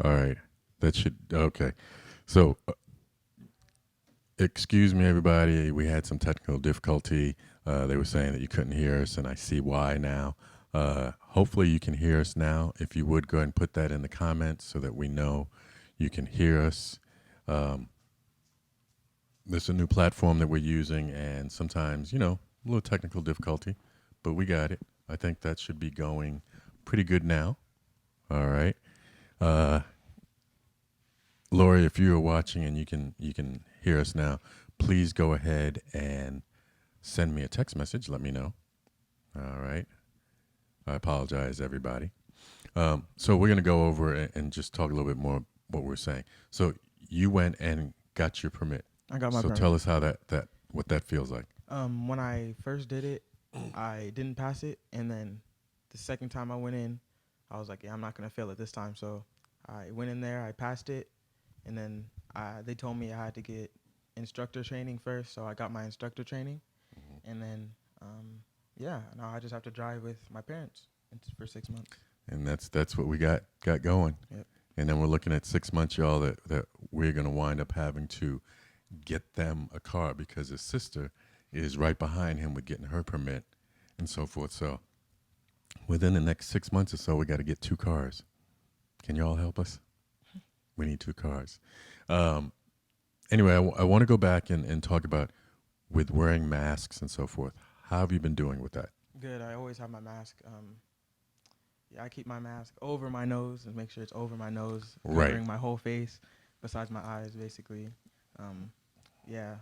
All right. That should okay. So, excuse me, everybody. We had some technical difficulty. They were saying that you couldn't hear us, and I see why now. Hopefully, you can hear us now. If you would go ahead and put that in the comments so that we know you can hear us. Um, this is a new platform that we're using, and sometimes, a little technical difficulty, but we got it. I think that should be going pretty good now. All right. Uh, Lori, if you are watching and you can hear us now, please go ahead and send me a text message. Let me know. All right. I apologize, everybody. So we're gonna go over and just talk a little bit more what we're saying. So you went and got your permit. I got my So permit. tell us how that what that feels like. When I first did it, I didn't pass it, and then the second time I went in, I was like, yeah, I'm not gonna fail it this time. So I went in there, I passed it, and then they told me I had to get instructor training first. So I got my instructor training, and then yeah, now I just have to drive with my parents for 6 months. And that's what we got going. Yep. And then we're looking at 6 months, y'all, that we're gonna wind up having to get them a car because his sister is right behind him with getting her permit and so forth. So within the next 6 months or so, we got to get two cars. Can you all help us? We need two cars. Um, anyway, I want to go back and talk about with wearing masks and so forth. How have you been doing with that? Good. I always have my mask. Yeah, I keep my mask over my nose and make sure it's over my nose, Right. covering my whole face, besides my eyes, basically. Um, yeah.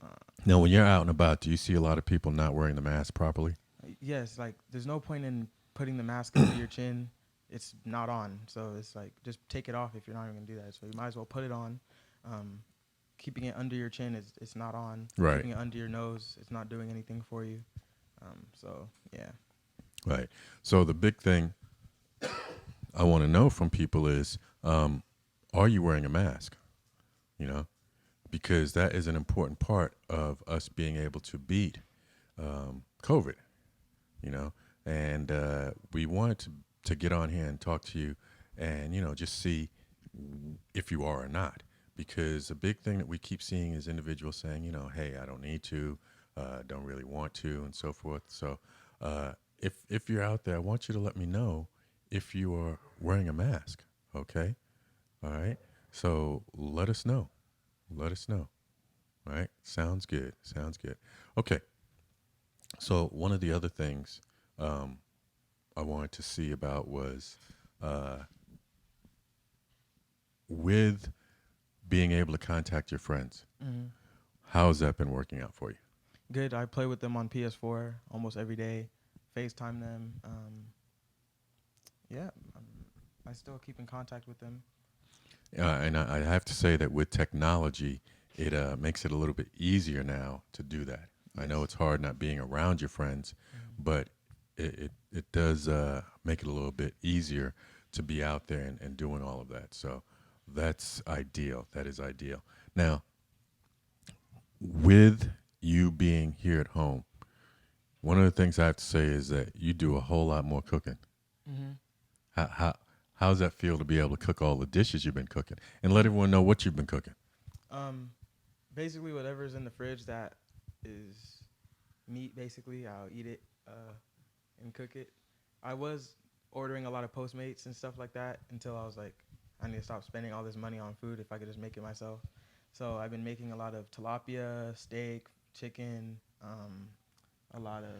Uh, Now, when you're out and about, do you see a lot of people not wearing the mask properly? yes, like there's no point in putting the mask under your chin. It's not on, so it's like just take it off if you're not even gonna do that. So you might as well put it on. Um, Keeping it under your chin is it's not on. Right. Keeping it under your nose, it's not doing anything for you. So yeah. Right. So the big thing I want to know from people is, are you wearing a mask? You know, because that is an important part of us being able to beat COVID. You know, and we wanted to get on here and talk to you, and just see if you are or not. Because a big thing that we keep seeing is individuals saying, hey, I don't need to, don't really want to, and so forth. So if you're out there, I want you to let me know if you are wearing a mask. Okay, all right. So let us know. Let us know. All right. Sounds good. Sounds good. Okay. So one of the other things um, I wanted to see about was uh, with being able to contact your friends. Mm-hmm. How has that been working out for you? Good. I play with them on PS4 almost every day. FaceTime them. Yeah, I still keep in contact with them. And I have to say that with technology, it makes it a little bit easier now to do that. I know Yes. it's hard not being around your friends, but it does make it a little bit easier to be out there and doing all of that. So that's ideal. That is ideal. Now, with you being here at home, one of the things I have to say is that you do a whole lot more cooking. Mm-hmm. How does that feel to be able to cook all the dishes you've been cooking and let everyone know what you've been cooking? Um, Basically, whatever's in the fridge that is meat, basically, I'll eat it and cook it. I was ordering a lot of Postmates and stuff like that until I was like, I need to stop spending all this money on food if I could just make it myself. So I've been making a lot of tilapia, steak, chicken, a lot of,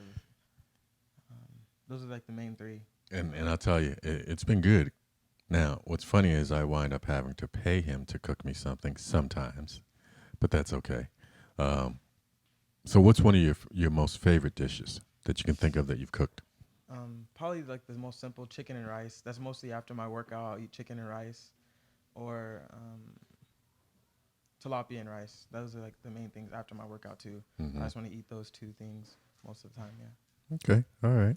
those are like the main three. And I'll tell you, it's been good. Now, what's funny is I wind up having to pay him to cook me something sometimes, but that's okay. Um, so, what's one of your most favorite dishes that you can think of that you've cooked? Probably like the most simple chicken and rice. That's mostly after my workout. I'll eat chicken and rice, or tilapia and rice. Those are like the main things after my workout too. I Hmm. just want to eat those two things most of the time. Yeah. Okay, all right.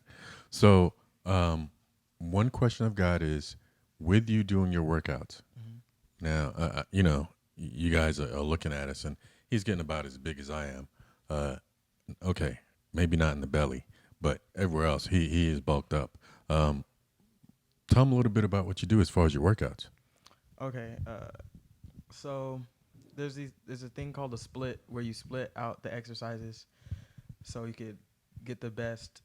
So, one question I've got is, with you doing your workouts Mm-hmm. now, you guys are looking at us, and he's getting about as big as I am. Uh, okay, maybe not in the belly, but everywhere else, he is bulked up. Um, Tell him a little bit about what you do as far as your workouts. Okay. So there's a thing called a split where you split out the exercises so you could get the best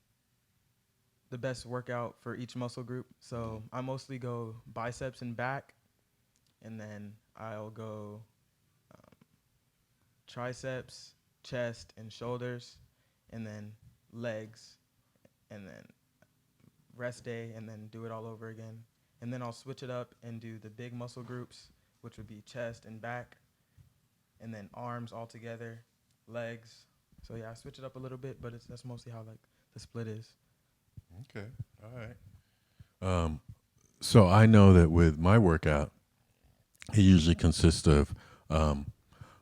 workout for each muscle group. So I mostly go biceps and back, and then I'll go um, triceps, chest, and shoulders, and then legs, and then rest day, and then do it all over again. And then I'll switch it up and do the big muscle groups, which would be chest and back, and then arms all together, legs. So yeah, I switch it up a little bit, but that's mostly how like the split is. Okay. All right. So I know that with my workout, it usually consists of um,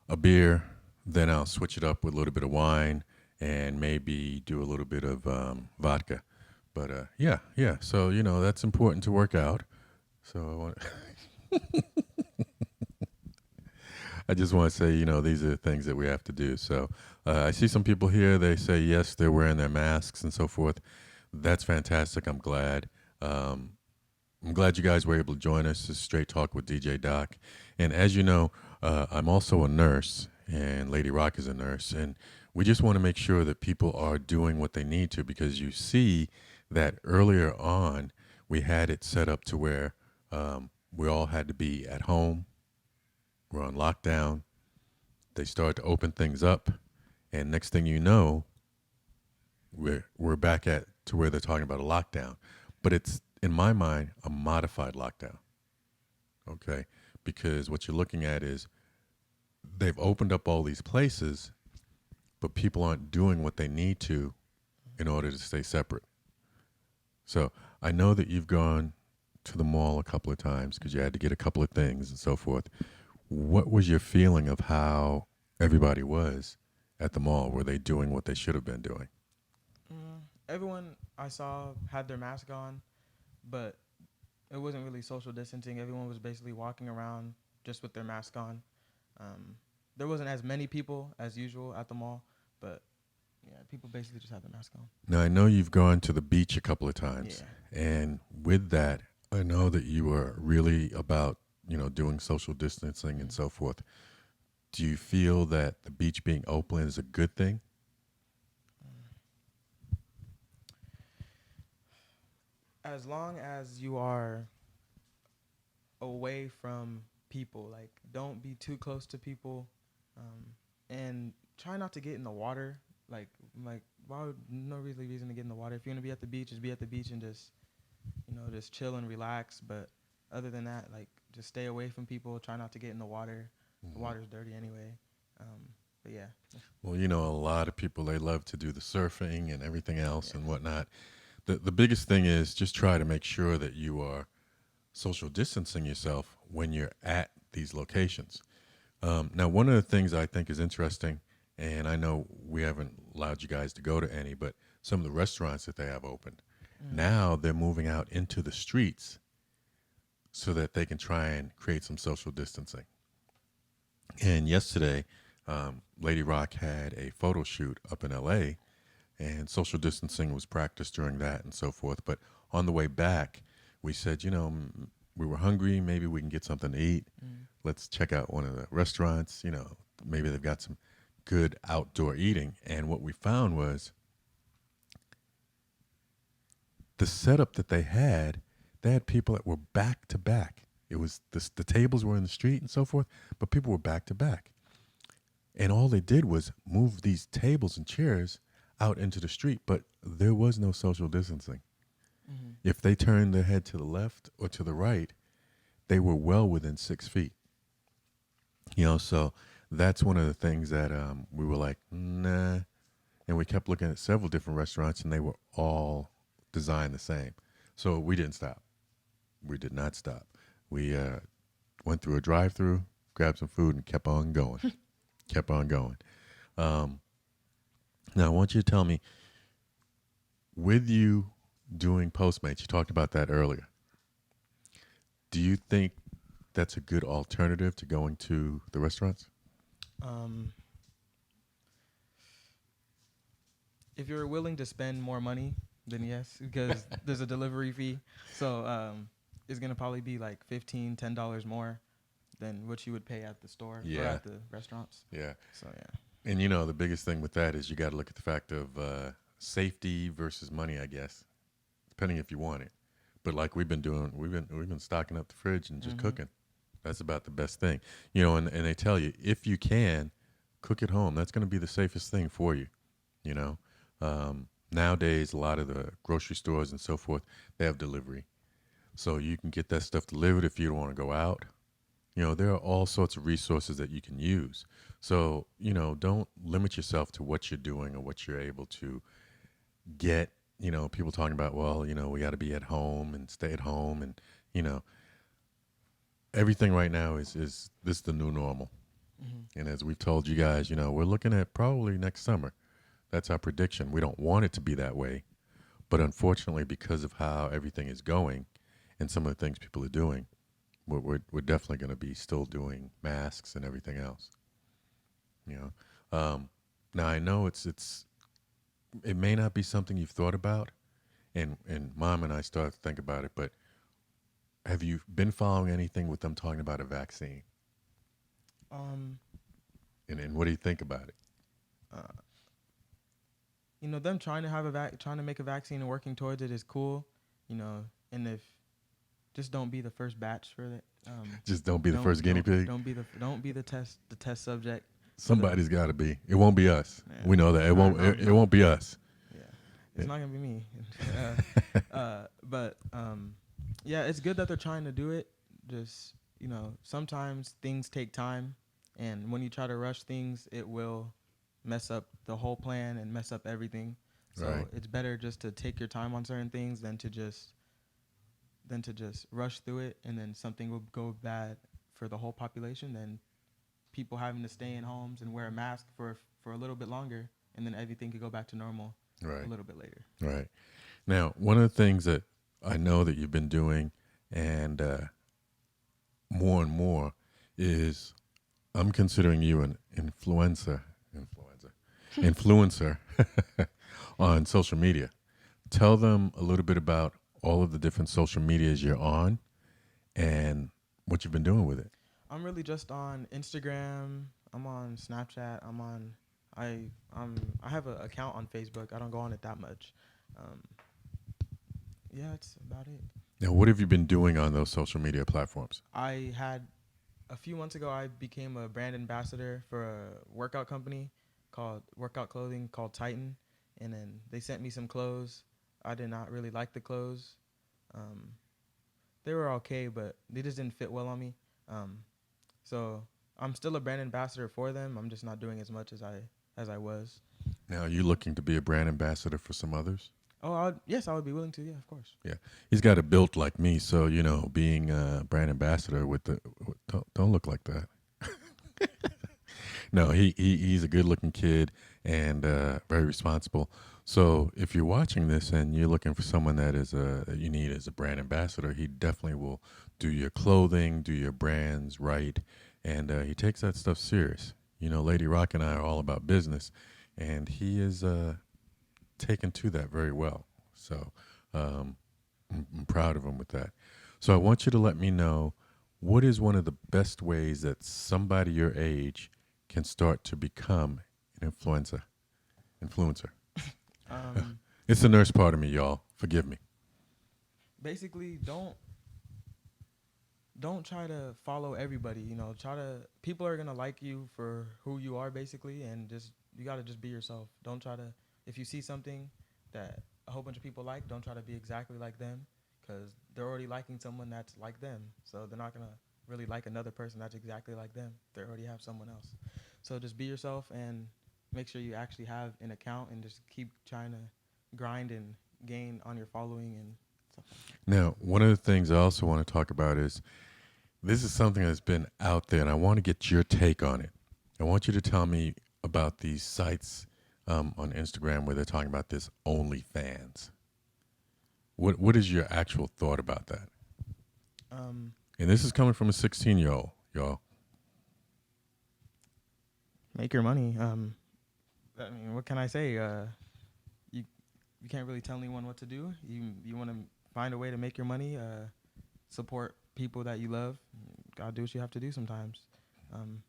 a beer. Then I'll switch it up with a little bit of wine and maybe do a little bit of vodka. But yeah, yeah. So that's important to work out. So I just want to say, these are the things that we have to do. So I see some people here. They say yes, they're wearing their masks and so forth. That's fantastic. I'm glad. Um, I'm glad you guys were able to join us. This is Straight Talk with DJ Doc. And as you know, I'm also a nurse, and Lady Rock is a nurse. And we just want to make sure that people are doing what they need to, because you see that earlier on, we had it set up to where we all had to be at home. We're on lockdown. They start to open things up. And next thing you know, we're back at to where they're talking about a lockdown. But it's, in my mind, a modified lockdown. Okay, because what you're looking at is they've opened up all these places, but people aren't doing what they need to in order to stay separate. So I know that you've gone to the mall a couple of times because you had to get a couple of things and so forth. What was your feeling of how everybody was at the mall? Were they doing what they should have been doing? Everyone I saw had their mask on, but it wasn't really social distancing. Everyone was basically walking around just with their mask on. Um, there wasn't as many people as usual at the mall, but yeah, people basically just had their mask on. Now, I know you've gone to the beach a couple of times, Yeah. and with that, I know that you are really about, doing social distancing and Mm. so forth. Do you feel that the beach being open is a good thing? As long as you are away from people, like don't be too close to people, and try not to get in the water. Like, like why would no really reason to get in the water? If you're gonna be at the beach, just be at the beach and just chill and relax. But other than that, like just stay away from people. Try not to get in the water. The Mhm. water's dirty anyway. But yeah, Well, a lot of people, they love to do the surfing and everything else yeah. and whatnot. The biggest thing is just try to make sure that you are social distancing yourself when you're at these locations. Now, one of the things I think is interesting, and I know we haven't allowed you guys to go to any, but some of the restaurants that they have opened, Mm. now they're moving out into the streets so that they can try and create some social distancing. And yesterday, Lady Rock had a photo shoot up in LA, and social distancing was practiced during that and so forth. But on the way back, we said, we were hungry. Maybe we can get something to eat. Mm. Let's check out one of the restaurants. Maybe they've got some good outdoor eating. And what we found was the setup that they had people that were back to back. It was the tables were in the street and so forth, but people were back to back. And all they did was move these tables and chairs out into the street, but there was no social distancing. Mm-hmm. If they turned their head to the left or to the right, they were well within 6 feet. So that's one of the things that we were like, nah. And we kept looking at several different restaurants, and they were all designed the same. So we didn't stop. We did not stop. We went through a drive-through, grabbed some food, and kept on going. Kept on going. Um, Now, I want you to tell me, with you doing Postmates, you talked about that earlier. Do you think that's a good alternative to going to the restaurants? Um, if you're willing to spend more money, then yes, because there's a delivery fee. So it's gonna probably be like $10 more. than what you would pay at the store or Yeah, at the restaurants. yeah. So yeah. And you know, the biggest thing with that is you got to look at the fact of safety versus money, I guess, depending if you want it. But like we've been doing, we've been stocking up the fridge and just Mhm. cooking. That's about the best thing, you know. And they tell you if you can cook at home, that's going to be the safest thing for you. You know, nowadays a lot of the grocery stores and so forth they have delivery, so you can get that stuff delivered if you don't want to go out. You know, there are all sorts of resources that you can use. So, you know, don't limit yourself to what you're doing or what you're able to get. You know, people talking about, well, you know, we got to be at home and stay at home. And, you know, everything right now is this the new normal. Mhm. And as we've told you guys, you know, we're looking at probably next summer. That's our prediction. We don't want it to be that way. But unfortunately, because of how everything is going and some of the things people are doing, we're definitely going to be still doing masks and everything else. You know, now I know it may not be something you've thought about, and Mom and I started to think about it. But have you been following anything with them talking about a vaccine? Um. And what do you think about it? Uh, them trying to have trying to make a vaccine and working towards it is cool. And if just don't be the first batch for it. Just don't be the first guinea pig. Don't be the test subject for the. Somebody's got to be. It won't be us. Yeah, We know that it won't. It won't be us. yeah, it's not gonna be me. But yeah, it's good that they're trying to do it. Just sometimes things take time, and when you try to rush things, it will mess up the whole plan and mess up everything. So Right. it's better just to take your time on certain things than to just rush through it, and then something will go bad for the whole population. Then people having to stay in homes and wear a mask for a little bit longer, and then everything could go back to normal a Right. little bit later. Right. Now, one of the things that I know that you've been doing, and more and more, is I'm considering you an influencer on social media. Tell them a little bit about all of the different social medias you're on and what you've been doing with it. I'm really just on Instagram. I'm on Snapchat. I have an account on Facebook. I don't go on it that much. Um, yeah, that's about it. Now, what have you been doing on those social media platforms? I had a few months ago. I became a brand ambassador for a workout company called workout clothing called Titan, and then they sent me some clothes. I did not really like the clothes. Um, they were okay, but they just didn't fit well on me. Um, so I'm still a brand ambassador for them. I'm just not doing as much as I was. Now, are you looking to be a brand ambassador for some others? Oh, yes, I would be willing to. Yeah, of course. Yeah, he's got it built like me, so you know, being a brand ambassador don't look like that. No, he's a good looking kid and very responsible. So if you're watching this and you're looking for someone that you need as a brand ambassador, he definitely will do your clothing, do your brands right, and he takes that stuff serious. You know, Lady Rock and I are all about business, and he is taken to that very well. So um, I'm proud of him with that. So I want you to let me know what is one of the best ways that somebody your age can start to become an influencer. Um, It's the nurse part of me, y'all. Forgive me. basically, don't try to follow everybody. Try to people are gonna like you for who you are, basically, and just you gotta just be yourself. Don't try to if you see something that a whole bunch of people like, don't try to be exactly like them, because they're already liking someone that's like them. So they're not gonna really like another person that's exactly like them. They already have someone else. So just be yourself and make sure you actually have an account and just keep trying to grind and gain on your following and stuff like that. Now, one of the things I also want to talk about is this is something that's been out there, and I want to get your take on it. I want you to tell me about these sites on Instagram where they're talking about this OnlyFans. What is your actual thought about that? Um, And this is coming from a 16-year-old, y'all. make your money. I mean, what can I say? You you can't really tell anyone what to do. You want to find a way to make your money. Support people that you love, gotta do what you have to do sometimes. Um,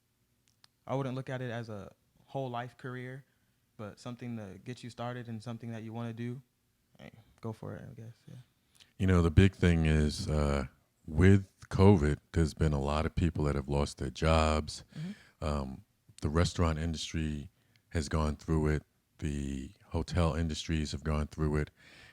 I wouldn't look at it as a whole life career, but something to get you started and something that you want to do. Hey, go for it, I guess. Yeah. You know, the big thing is with COVID, there's been a lot of people that have lost their jobs. Mm-hmm. The restaurant industry has gone through it. The hotel industries have gone through it,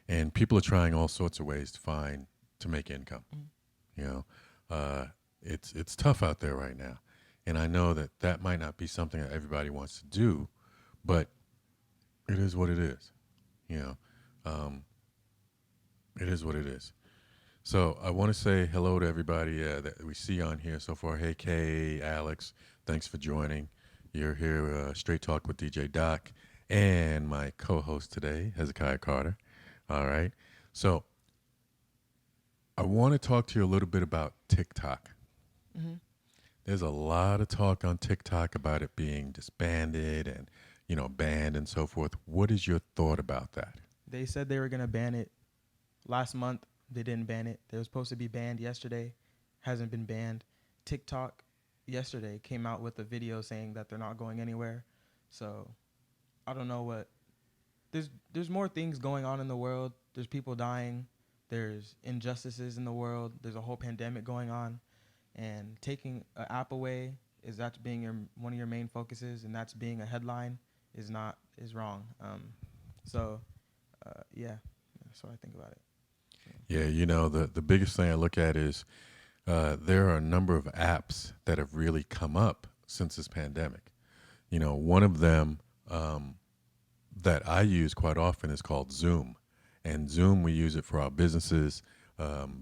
and people are trying all sorts of ways to make income. Mm-hmm. You know, it's tough out there right now, and I know that that might not be something that everybody wants to do, but it is what it is. You know, um, it is what it is. So I want to say hello to everybody that we see on here so far. Hey, Kay, Alex, thanks for joining. You're here, Straight Talk with DJ Doc, and my co-host today, Hezekiah Carter. All right. So I want to talk to you a little bit about TikTok. Mm-hmm. There's a lot of talk on TikTok about it being disbanded and, banned and so forth. What is your thought about that? They said they were gonna ban it last month. They didn't ban it. They were supposed to be banned yesterday. Hasn't been banned. TikTok yesterday came out with a video saying that they're not going anywhere. So I don't know what. There's more things going on in the world. There's people dying. There's injustices in the world. There's a whole pandemic going on, and taking an app away is that being one of your main focuses, and that's being a headline is wrong. So yeah, that's what I think about it. Yeah, the biggest thing I look at is there are a number of apps that have really come up since this pandemic. One of them that I use quite often is called Zoom. And Zoom, we use it for our businesses,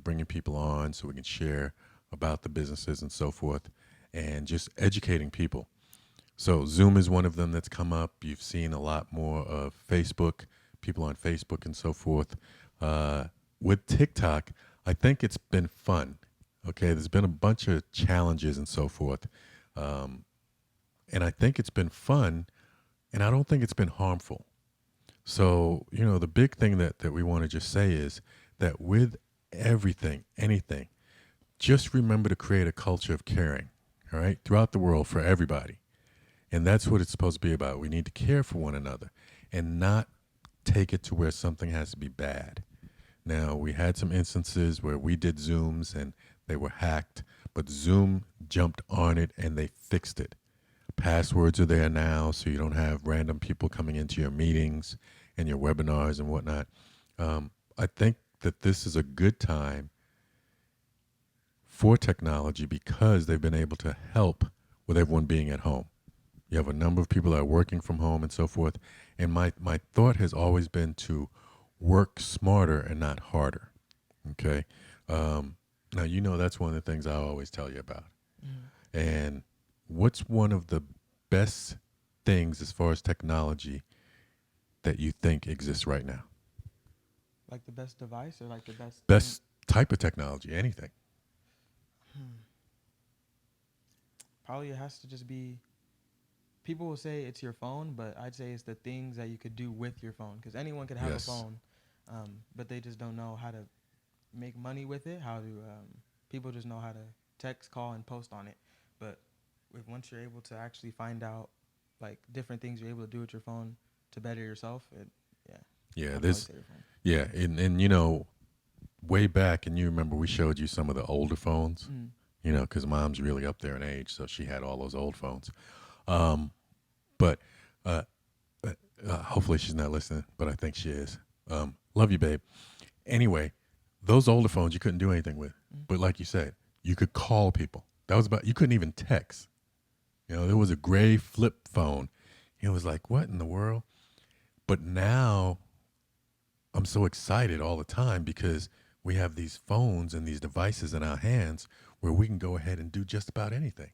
bringing people on so we can share about the businesses and so forth, and just educating people. So Zoom is one of them that's come up. You've seen a lot more of Facebook, people on Facebook and so forth. With TikTok, I think it's been fun. Okay, there's been a bunch of challenges and so forth. And I think it's been fun, and I don't think it's been harmful. So, the big thing that we want to just say is that with everything, anything, just remember to create a culture of caring, all right, throughout the world for everybody. And that's what it's supposed to be about. We need to care for one another and not take it to where something has to be bad. Now, we had some instances where we did Zooms and they were hacked, but Zoom jumped on it and they fixed it. Passwords are there now, so you don't have random people coming into your meetings and your webinars and whatnot. I think that this is a good time for technology because they've been able to help with everyone being at home. You have a number of people that are working from home and so forth. And my thought has always been to work smarter and not harder. Okay. Now, that's one of the things I always tell you about. Mm-hmm. And what's one of the best things as far as technology that you think exists right now? Like the best device or like the best Best type of technology, anything. Probably it has to just be. People will say it's your phone, but I'd say it's the things that you could do with your phone. Because anyone could have Yes. a phone, but they just don't know how to make money with it. People just know how to text, call, and post on it. But once you're able to actually find out like different things you're able to do with your phone to better yourself, Yeah, I'd this. probably say your phone. Yeah, and way back, and you remember we showed you some of the older phones. Mm. Because mom's really up there in age, so she had all those old phones. But uh, hopefully she's not listening, but I think she is. Love you, babe. Anyway, those older phones you couldn't do anything with. But like you said, you could call people. That was you couldn't even text. There was a gray flip phone. It was like, what in the world? But now I'm so excited all the time because we have these phones and these devices in our hands where we can go ahead and do just about anything.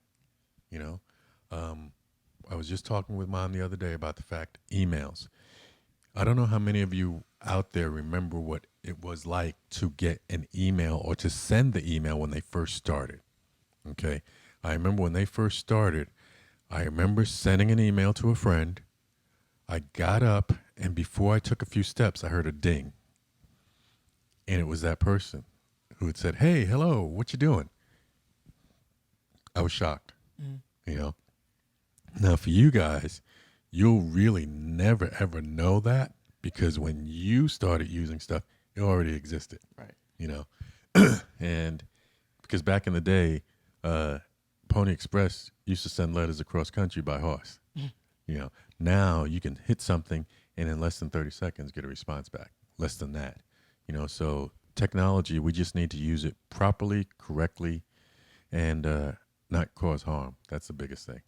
I was just talking with mom the other day about the fact emails. I don't know how many of you out there remember what it was like to get an email or to send the email when they first started. Okay. I remember when they first started, I remember sending an email to a friend. I got up, and before I took a few steps, I heard a ding. And it was that person who had said, "Hey, hello, what you doing?" I was shocked. Mm. You know. Now for you guys, you'll really never ever know that because when you started using stuff, it already existed. Right. You know, and because back in the day, uh, Pony Express used to send letters across country by horse. You know, now you can hit something and in less than 30 seconds get a response back. Less than that. You know, so technology, we just need to use it properly, correctly, and not cause harm. That's the biggest thing.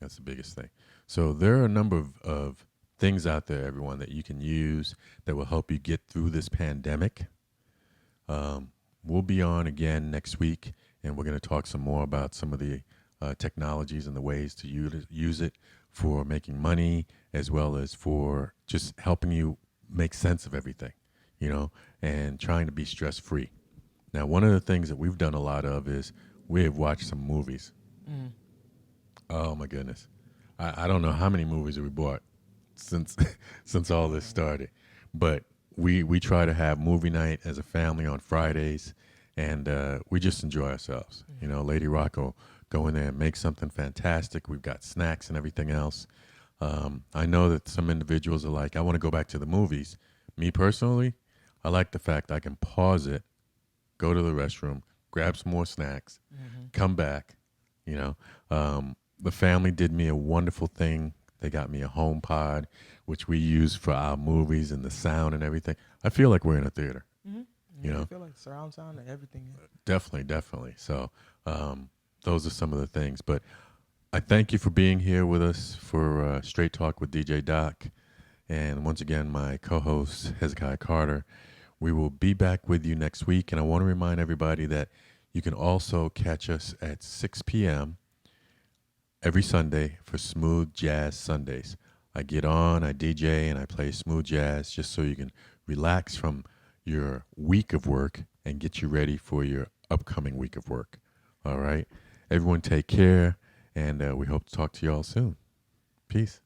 That's the biggest thing. So there are a number of things out there, everyone, that you can use that will help you get through this pandemic. Um, we'll be on again next week, and we're going to talk some more about some of the technologies and the ways to use it for making money as well as for just helping you make sense of everything, you know, and trying to be stress free. Now, one of the things that we've done a lot of is we have watched some movies. Mm. Oh my goodness, I don't know how many movies we bought since since all this started, but we try to have movie night as a family on Fridays, and we just enjoy ourselves. You know, Lady Rocco go in there and make something fantastic. We've got snacks and everything else. I know that some individuals are like, I want to go back to the movies. Me personally, I like the fact I can pause it, go to the restroom, grab some more snacks, come back. You know, the family did me a wonderful thing. They got me a home pod, which we use for our movies and the sound and everything. I feel like we're in a theater. Mm-hmm. You know, I feel like surround sound and everything. definitely, definitely. So those are some of the things. But I thank you for being here with us for Straight Talk with DJ Doc. And once again, my co-host, Hezekiah Carter. We will be back with you next week. And I want to remind everybody that you can also catch us at 6 p.m. every Sunday for Smooth Jazz Sundays. I get on, I DJ, and I play smooth jazz just so you can relax from your week of work and get you ready for your upcoming week of work. All right? Everyone take care, and we hope to talk to you all soon. Peace.